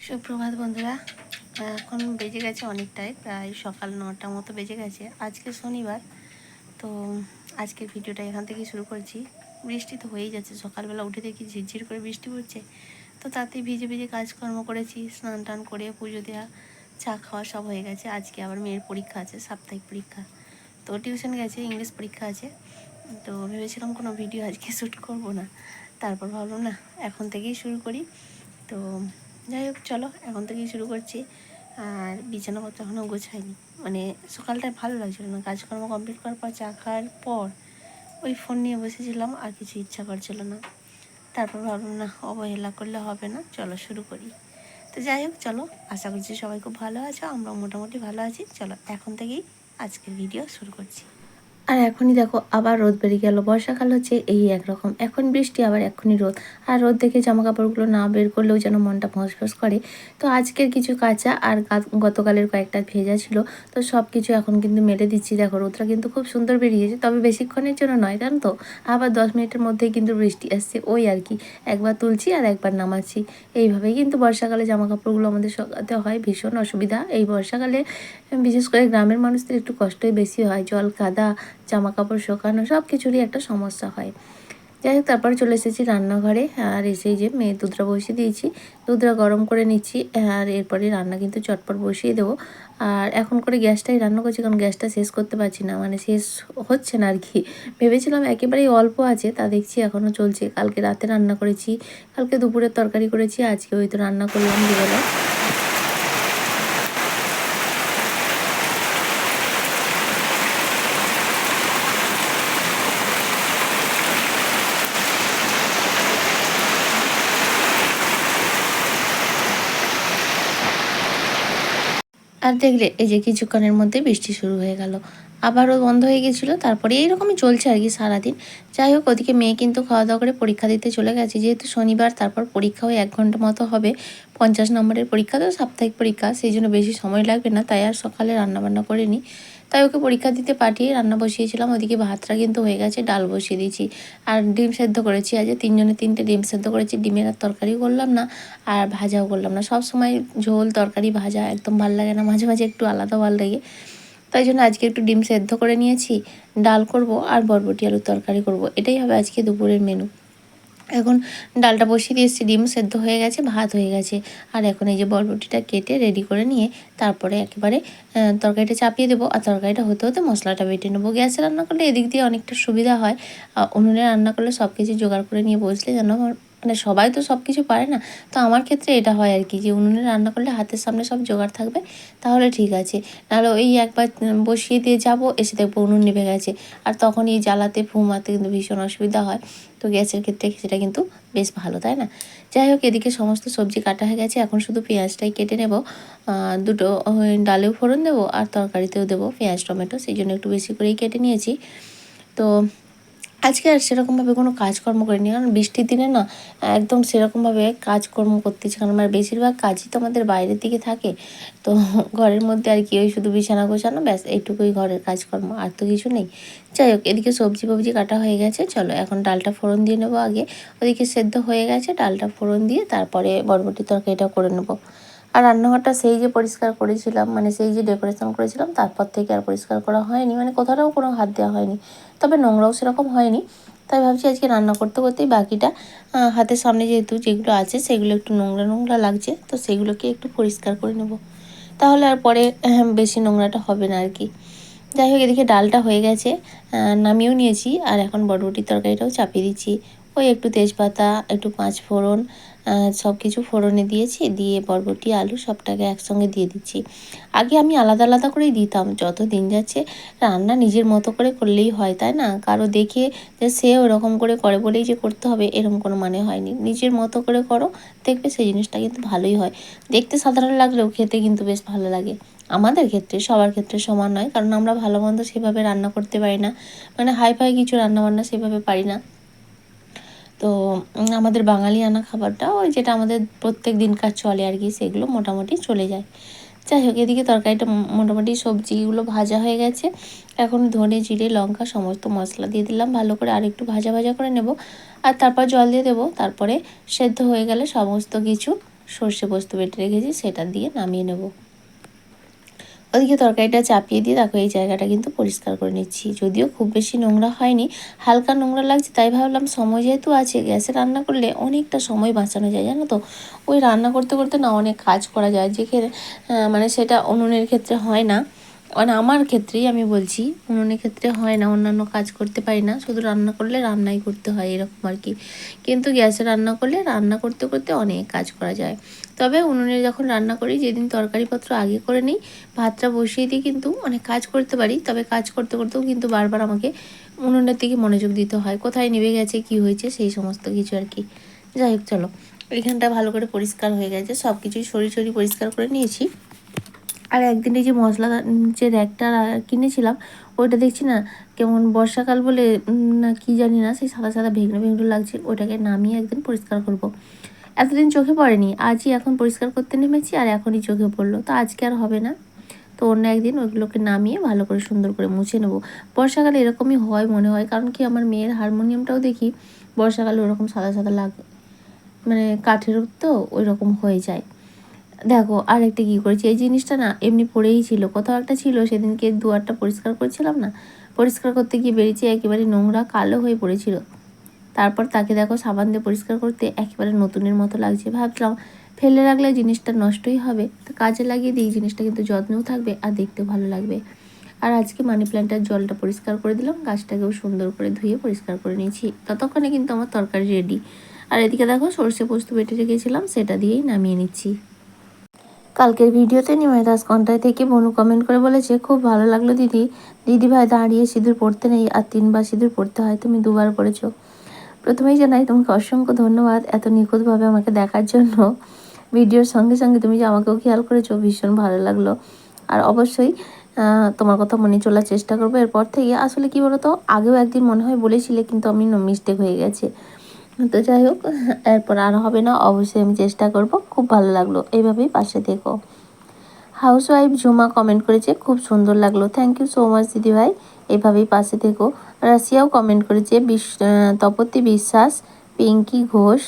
সুপ্রভাত বন্ধুরা। এখন বেজে গেছে অনেকটাই, প্রায় সকাল 9টা মতো বেজে গেছে। আজকে শনিবার, তো আজকের ভিডিওটা এখান থেকেই শুরু করছি। বৃষ্টি তো হয়েই যাচ্ছে, সকালবেলা উঠে দেখি ঝিরঝির করে বৃষ্টি পড়ছে। তো তাতে ভিজে ভিজে কাজকর্ম করেছি, স্নান টান করে পুজো দেওয়া, চা খাওয়া সব হয়ে গেছে। আজকে আবার মেয়ের পরীক্ষা আছে, সাপ্তাহিক পরীক্ষা, তো টিউশন গেছে, ইংলিশ পরীক্ষা আছে। তো ভেবেছিলাম কোনো ভিডিও আজকে শ্যুট করব না, তারপর ভাবলাম না, এখন থেকেই শুরু করি। তো যাই হোক, চলো এখন থেকেই শুরু করছি। আর বিছানাপত্র এখনও গোছাইনি, মানে সকালটায় ভালো লাগছিলো না, কাজকর্ম কমপ্লিট করার পর চা খাওয়ার পর ওই ফোন নিয়ে বসেছিলাম, আর কিছু ইচ্ছা করছিল না। তারপর ভাবলাম না, অবহেলা করলে হবে না, চলো শুরু করি। তো যাই হোক, চলো, আশা করছি সবাই খুব ভালো আছো, আমরা মোটামুটি ভালো আছি। চলো এখন থেকেই আজকের ভিডিও শুরু করছি। আর এখনই দেখো আবার রোদ বেরিয়ে গেল। বর্ষাকাল হচ্ছে এই একরকম, এখন বৃষ্টি আবার এখনই রোদ। আর রোদ দেখে জামা কাপড়গুলো না বের করলেও যেন মনটা ফসফস করে। তো আজকের কিছু কাঁচা আর গতকালের কয়েকটা ভেজা ছিল, তো সব কিছু এখন কিন্তু মেলে দিচ্ছি। দেখো রোদটা কিন্তু খুব সুন্দর বেরিয়েছে, তবে বেশিক্ষণের জন্য নয়, জানো তো। আবার 10 মিনিটের মধ্যেই কিন্তু বৃষ্টি আসছে, ওই আর কি, একবার তুলছি আর একবার নামাচ্ছি। এইভাবেই কিন্তু বর্ষাকালে জামা কাপড়গুলো আমাদের শুকাতে হয়, ভীষণ অসুবিধা এই বর্ষাকালে। বিশেষ করে গ্রামের মানুষদের একটু কষ্টই বেশি হয়, জল কাদা, জামা কাপড় শুকানো সব কিছুরই একটা সমস্যা হয়। যাই হোক, তারপরে চলে এসেছি রান্নাঘরে। আর এসেই যে মেয়ে দুধটা বসিয়ে দিয়েছি, দুধটা গরম করে নিচ্ছি। আর এরপরে রান্না কিন্তু চটপট বসিয়ে দেবো। আর এখন করে গ্যাসটাই রান্না করছি, কারণ গ্যাসটা শেষ করতে পারছি না, মানে শেষ হচ্ছে না আর কি। ভেবেছিলাম একেবারেই অল্প আছে, তা দেখছি এখনও চলছে। কালকে রাতে রান্না করেছি, কালকে দুপুরের তরকারি করেছি, আজকে ওই তো রান্না করলাম দুবেলায়। আর দেখলে এই যে কিছুক্ষণের মধ্যে বৃষ্টি শুরু হয়ে গেল, আবারও বন্ধ হয়ে গেছিলো। তারপরে এইরকমই চলছে আর কি সারাদিন। যাই হোক, ওদিকে মেয়ে কিন্তু খাওয়া দাওয়া করে পরীক্ষা দিতে চলে গেছে, যেহেতু শনিবার, তারপর পরীক্ষাও 1 ঘন্টা মতো হবে। 50 নম্বরের পরীক্ষা, তো সাপ্তাহিক পরীক্ষা, সেই জন্য বেশি সময় লাগবে না, তাই আর সকালে রান্নাবান্না করিনি। তাই ওকে পরীক্ষা দিতে পাঠিয়ে রান্না বসিয়েছিলাম। ওদিকে ভাতটা কিন্তু হয়ে গেছে, ডাল বসিয়ে দিয়েছি। আর ডিম সেদ্ধ করেছি, আজ 3 জনে 3টে ডিম সেদ্ধ করেছি। ডিমের আর তরকারিও করলাম না, আর ভাজাও করলাম না। সব সময় ঝোল তরকারি ভাজা একদম ভালো লাগে না, মাঝে মাঝে একটু আলাদা ভালো লাগে। তাই জন্য আজকে একটু ডিম সেদ্ধ করে নিয়েছি, ডাল করব আর বরবটি আলুর তরকারি করব, এটাই হবে আজকে দুপুরের মেনু। এখন ডালটা বসিয়ে দিয়েছি, ডিম সেদ্ধ হয়ে গেছে, ভাত হয়ে গেছে। আর এখন এই যে বরবটিটা কেটে রেডি করে নিয়ে তারপরে একেবারে তরকারিটা চাপিয়ে দেবো। আর তরকারিটা হতে হতে মশলাটা বেটে নেবো। গ্যাসে রান্না করলে এদিক দিয়ে অনেকটা সুবিধা হয়, উনুনে রান্না করলে সব কিছু জোগাড় করে নিয়ে বসলে যেন মানে সবাই তো সব কিছু পারে না। তো আমার ক্ষেত্রে এটা হয় আর কি, যে উনুনে রান্না করলে হাতের সামনে সব জোগাড় থাকবে, তাহলে ঠিক আছে। নাহলে ওই একবার বসিয়ে দিয়ে যাব, এসে দেখবো উনুন নিভে গেছে, আর তখন এই জ্বালাতে ফুমাতে কিন্তু ভীষণ অসুবিধা হয়। তো গ্যাসের ক্ষেত্রে সেটা কিন্তু বেশ ভালো, তাই না? যাই হোক, এদিকে সমস্ত সবজি কাটা হয়ে গেছে, এখন শুধু পেঁয়াজটাই কেটে নেব। দুটো ডালেও ফোড়ন দেবো আর তরকারিতেও দেবো পেঁয়াজ টমেটো, সেই জন্য একটু বেশি করেই কেটে নিয়েছি। তো আজকে আর সেরকমভাবে কোনো কাজকর্ম করিনি, কারণ বৃষ্টির দিনে না একদম সেরকমভাবে কাজকর্ম করতে ইচ্ছে, কারণ আমার বেশিরভাগ কাজই তো আমাদের বাইরের দিকে থাকে। তো ঘরের মধ্যে আর কি ওই শুধু বিছানা গোছানো, ব্যাস এইটুকুই ঘরের কাজকর্ম, আর তো কিছু নেই। যাই হোক, এদিকে সবজি ফবজি কাটা হয়ে গেছে, চলো এখন ডালটা ফোড়ন দিয়ে নেবো আগে। ওদিকে সেদ্ধ হয়ে গেছে, ডালটা ফোড়ন দিয়ে তারপরে বরবটি তরকারিটা করে নেবো। আর রান্নাঘরটা সেই যে পরিষ্কার করেছিলাম, মানে সেই যে ডেকোরেশন করেছিলাম, তারপর থেকে আর পরিষ্কার করা হয়নি, মানে কোথাও কোনো হাত দেওয়া হয়নি। তবে নোংরাও সেরকম হয়নি। তাই ভাবছি আজকে রান্না করতে করতেই বাকিটা, হাতের সামনে যেহেতু যেগুলো আছে সেগুলো একটু নোংরা নোংরা লাগছে, তো সেগুলোকে একটু পরিষ্কার করে নেব, তাহলে আর পরে বেশি নোংরাটা হবে না আর কি। যাই হোক, এদিকে ডালটা হয়ে গেছে, নামিয়েও নিয়েছি। আর এখন বরবটির তরকারিটাও চাপিয়ে দিচ্ছি। ওই একটু তেজপাতা, একটু 5 ফোড়ন, সব কিছু ফোড়নে দিয়েছি, দিয়ে বরবটি আলু সবটাকে একসঙ্গে দিয়ে দিচ্ছি। আগে আমি আলাদা আলাদা করেই দিতাম, যত দিন যাচ্ছে রান্না নিজের মতো করে করলেই হয়, তাই না? কারো দেখে যে সে ওরকম করে করে বলেই যে করতে হবে এরকম কোনো মানে হয়নি। নিজের মতো করে করো, দেখবে সেই জিনিসটা কিন্তু ভালোই হয়। দেখতে সাধারণ লাগলেও খেতে কিন্তু বেশ ভালো লাগে। আমাদের ক্ষেত্রে, সবার ক্ষেত্রে সমান নয়, কারণ আমরা ভালো মন্দ সেভাবে রান্না করতে পারি না, মানে হাই ফাই কিছু রান্নাবান্না সেভাবে পারি না। তো আমাদের বাঙালিয়ানা খাবারটা, ওই যেটা আমাদের প্রত্যেক দিনকার চলে আর কি, সেগুলো মোটামুটি চলে যায়। যাই হোক, এদিকে তরকারিটা মোটামুটি সবজিগুলো ভাজা হয়ে গেছে। এখন ধনে জিরে লঙ্কা সমস্ত মশলা দিয়ে দিলাম, ভালো করে আর একটু ভাজা ভাজা করে নেব। আর তারপর জল দিয়ে দেবো, তারপরে সেদ্ধ হয়ে গেলে সমস্ত কিছু সর্ষে পোস্ত বেটে রেখেছি, সেটা দিয়ে নামিয়ে নেব। ওদিকে তরকারিটা চাপিয়ে দিয়ে দেখো এই জায়গাটা কিন্তু পরিষ্কার করে নিচ্ছি। যদিও খুব বেশি নোংরা হয়নি, হালকা নোংরা লাগছে, তাই ভাবলাম সময় যেহেতু আছে, গ্যাসে রান্না করলে অনেকটা সময় বাঁচানো যায়, জানো তো। ওই রান্না করতে করতে না অনেক কাজ করা যায়, যেখানে মানে সেটা উনুনের ক্ষেত্রে হয় না, মানে আমার ক্ষেত্রেই আমি বলছি, উনুনের ক্ষেত্রে হয় না, অন্যান্য কাজ করতে পারি না, শুধু রান্না করলে রান্নাই করতে হয় এরকম আর কি। কিন্তু গ্যাসে রান্না করলে রান্না করতে করতে অনেক কাজ করা যায়। তবে উনুনে যখন রান্না করি, যেদিন তরকারিপত্র আগে করে নিই, ভাতটা বসিয়ে দিয়ে কিন্তু অনেক কাজ করতে পারি। তবে কাজ করতে করতেও কিন্তু বারবার আমাকে উনুনের দিকে মনোযোগ দিতে হয়, কোথায় নিভে গেছে, কি হয়েছে, সেই সমস্ত কিছু আর কি। যাই হোক, চলো, এইখানটা ভালো করে পরিষ্কার হয়ে গেছে, সব কিছুই সরি পরিষ্কার করে নিয়েছি। আর একদিন এই যে মশলা যে র্যাকটা কিনেছিলাম, ওইটা দেখছি না কেমন বর্ষাকাল বলে না কি জানি না, সেই সাদা সাদা ভেঙড়ে ভেঙড়ে লাগছে, ওইটাকে নামিয়ে একদিন পরিষ্কার করব। এতদিন চোখে পড়েনি, আজই এখন পরিষ্কার করতে নেমেছি আর এখনই চোখে পড়লো, তো আজকে আর হবে না। তো অন্য একদিন ওইগুলোকে নামিয়ে ভালো করে সুন্দর করে মুছে নেবো। বর্ষাকালে এরকমই হয় মনে হয়, কারণ কি আমার মেয়ের হারমোনিয়ামটাও দেখি বর্ষাকালে ওরকম সাদা সাদা মানে কাঠের তো ওই রকম হয়ে যায়। দেখো আর একটা কী করেছি, এই জিনিসটা না এমনি পড়েই ছিল, কোথাও একটা ছিল, সেদিনকে দুয়ারটা পরিষ্কার করছিলাম না, পরিষ্কার করতে গিয়ে বেরিয়েছি একেবারে নোংরা কালো হয়ে পড়েছিল। তারপর তাকে দেখো সাবান দিয়ে পরিষ্কার করতে একেবারে নতুনের মতো লাগছে। ভাবলাম ফেলে রাখলে জিনিসটা নষ্টই হবে, তো কাজে লাগিয়ে দিই, জিনিসটা কিন্তু যত্নেও থাকবে আর দেখতেও ভালো লাগবে। আর আজকে মানি প্ল্যান্টের জলটা পরিষ্কার করে দিলাম, গাছটাকেও সুন্দর করে ধুয়ে পরিষ্কার করে নিয়েছি। ততক্ষণে কিন্তু আমার তরকারি রেডি। আর এদিকে দেখো সর্ষে পোস্ত বেটে রেখেছিলাম, সেটা দিয়েই নামিয়ে নিচ্ছি। কালকের ভিডিওতে নিমাই দাসকন্টায় থেকে বনু কমেন্ট করে বলেছে, খুব ভালো লাগলো দিদি, দিদিভাই দাঁড়িয়ে সিঁদুর পড়তে নেই আর 3বার সিঁদুর পড়তে হয়, তুমি 2বার পড়েছো। প্রথমেই জানাই তোমাকে অসংখ্য ধন্যবাদ এত নিখুঁতভাবে আমাকে দেখার জন্য। ভিডিওর সঙ্গে সঙ্গে তুমি যে আমাকেও খেয়াল করেছো, ভীষণ ভালো লাগলো। আর অবশ্যই তোমার কথা মনে চলার চেষ্টা করবো এরপর থেকে। আসলে কি বলতো, আগেও একদিন মনে হয় বলেছিলে, কিন্তু আমি মিস্টেক হয়ে গেছে। তো যাই হোক, এরপর আর হবে না, অবশ্যই আমি চেষ্টা করব। খুব ভালো লাগলো, এইভাবেই পাশে থেকো। হাউসওয়াইফ ঝুমা কমেন্ট করেছে, খুব সুন্দর লাগলো, থ্যাংক ইউ সো মাচ দিদিভাই, এভাবেই পাশে থেকো। রাশিয়াও কমেন্ট করেছে, তপতি বিশ্বাস, পিঙ্কি ঘোষ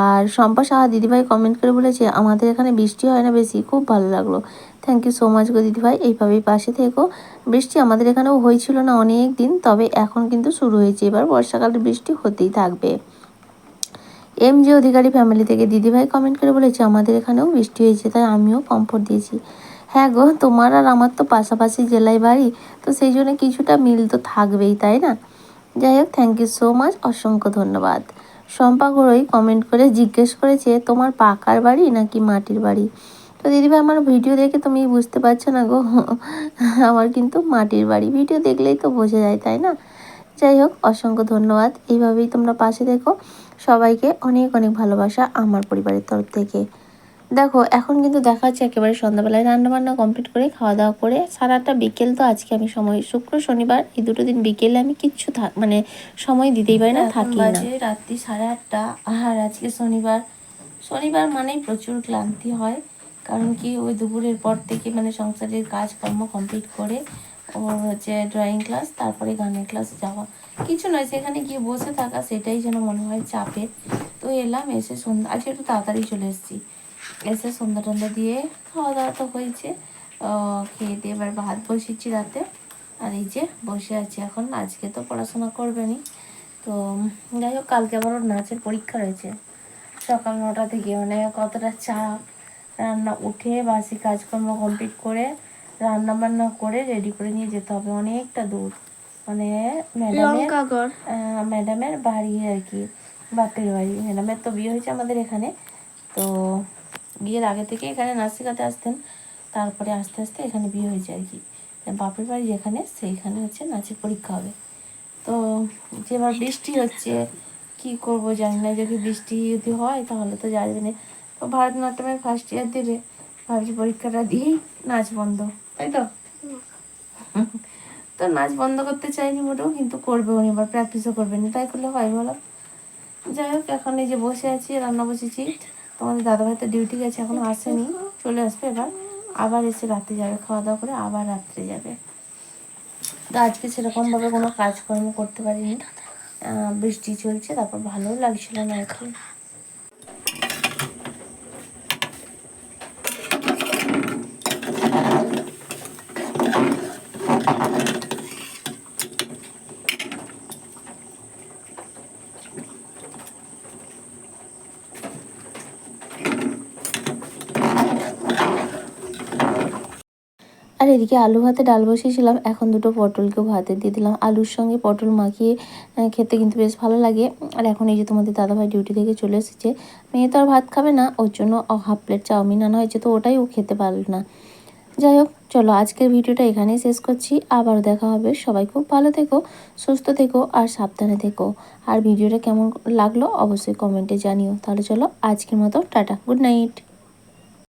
আর শম্পা সাহা দিদিভাই কমেন্ট করে বলেছে, আমাদের এখানে বৃষ্টি হয় না বেশি, খুব ভালো লাগলো, থ্যাংক ইউ সো মাচ গো দিদিভাই, এইভাবেই পাশে থেকো। বৃষ্টি আমাদের এখানেও হয়েছিল না অনেক দিন, তবে এখন কিন্তু শুরু হয়েছে, এবার বর্ষাকালের বৃষ্টি হতেই থাকবে। এম জি অধিকারী ফ্যামিলি থেকে দিদিভাই কমেন্ট করে বলেছে, আমাদের এখানেও বৃষ্টি হয়েছে, তাই আমিও কমফোর্ট দিয়েছি। হ্যাঁ গো, তোমার আর আমার তো পাশাপাশি জেলায় বাড়ি, তো সেই জন্য কিছুটা মিল তো থাকবেই, তাই না? যাই হোক, থ্যাংক ইউ সো মাচ, অসংখ্য ধন্যবাদ। শম্পা গড়ই কমেন্ট করে জিজ্ঞেস করেছে, তোমার পাকার বাড়ি নাকি মাটির বাড়ি? তো দিদিভাই, আমার ভিডিও দেখে তুমি বুঝতে পারছো না গো, আমার কিন্তু মাটির বাড়ি, ভিডিও দেখলেই তো বোঝা যায়, তাই না? যাই হোক, অসংখ্য ধন্যবাদ, এইভাবেই তোমরা পাশে দেখো। সবাইকে অনেক অনেক ভালোবাসা আমার পরিবারের তরফ থেকে। দেখো এখন কিন্তু দেখা যাচ্ছে একেবারে সন্ধ্যাবেলায় রান্নাবান্না কমপ্লিট করে খাওয়া দাওয়া করে সারাটা বিকেল, তো আজকে আমি সময় শুক্র শনিবার এই দুটো দিন বিকেলে আমি কিচ্ছু মানে সময় দিতেই পারি না, থাকি না। রাত্রি 8:30, আর আজকে শনিবার। শনিবার মানেই প্রচুর ক্লান্তি হয়, কারণ কি ওই দুপুরের পর থেকে মানে সংসারের কাজকর্ম কমপ্লিট করে ওর হচ্ছে ড্রয়িং ক্লাস, তারপরে গানের ক্লাস যাওয়া, কিছু নয়, সেখানে গিয়ে বসে থাকা, সেটাই যেন মনে হয় চাপের। তো এলাম, এসে সন্ধ্যা, আজকে একটু তাড়াতাড়ি চলে এসেছি, এসে সন্ধ্যা টন্ধা দিয়ে খাওয়া দাওয়া তো হয়েছে, খেয়ে দিয়ে এবার ভাত বসিয়েছি রাতে। আর এই যে বসে আছি এখন, আজকে তো পড়াশোনা করবেনি। তো যাই হোক, কালকে আবার ওর নাচের পরীক্ষা রয়েছে, সকাল 9টা থেকে, মানে কতটা চাপ। রান্না উঠে বাসি কাজকর্ম কমপ্লিট করে রান্না বান্না করে রেডি করে নিয়ে যেতে হবে, অনেকটা দূর, মানে ম্যাডামের বাড়ি আর কি, বাপের বাড়ি। ম্যাডামের তো বিয়ে হয়েছে আমাদের এখানে, তো বিয়ের আগে থেকে এখানে নাচ শেখাতে আসতেন, তারপরে আস্তে আস্তে এখানে বিয়ে হয়েছে আর কি। বাপের বাড়ি যেখানে, সেইখানে হচ্ছে নাচের পরীক্ষা হবে। তো যেবার বৃষ্টি হচ্ছে, কি করব জানি না, যদি বৃষ্টি যদি হয় তাহলে তো যাবে না। তো ভারতনাট্যমের ফার্স্ট ইয়ার দেবে, ভাবছি পরীক্ষাটা দিয়েই নাচ বন্ধ, তাই তো। তো নাচ বন্ধ করতে চাইনি মোটেও, কিন্তু করবে উনি, এবার প্র্যাকটিসও করবেন, তাই করলে হয় বলো। যাই হোক, এখন এই যে বসে আছি, রান্না বসেছি। তোমাদের দাদাভাই তো ডিউটি গেছে, এখনো আসেনি, চলে আসবে এবার, আবার এসে রাতে যাবে, খাওয়া দাওয়া করে আবার রাত্রে যাবে। তো আজকে সেরকমভাবে কোনো কাজকর্ম করতে পারিনি, বৃষ্টি চলছে, তারপর ভালোও লাগছিল না আর কি। আর এদিকে আলু ভাতে ডাল বসিয়েছিলাম, এখন দুটো পটলকেও ভাতে দিয়ে দিলাম। আলুর সঙ্গে পটল মাখিয়ে খেতে কিন্তু বেশ ভালো লাগে। আর এখন এই যে তোমাদের দাদাভাই ডিউটি থেকে চলে এসেছে, মেয়ে তো আর ভাত খাবে না, ওর জন্য হাফ প্লেট চাউমিন আনা হয়েছে, তো ওটাই ও খেতে পারল না। যাই হোক, চলো আজকের ভিডিওটা এখানেই শেষ করছি, আবার দেখা হবে। সবাই খুব ভালো থেকো, সুস্থ থেকো আর সাবধানে থেকো। আর ভিডিওটা কেমন লাগলো অবশ্যই কমেন্টে জানিও। তাহলে চলো আজকের মতো টাটা, গুড নাইট।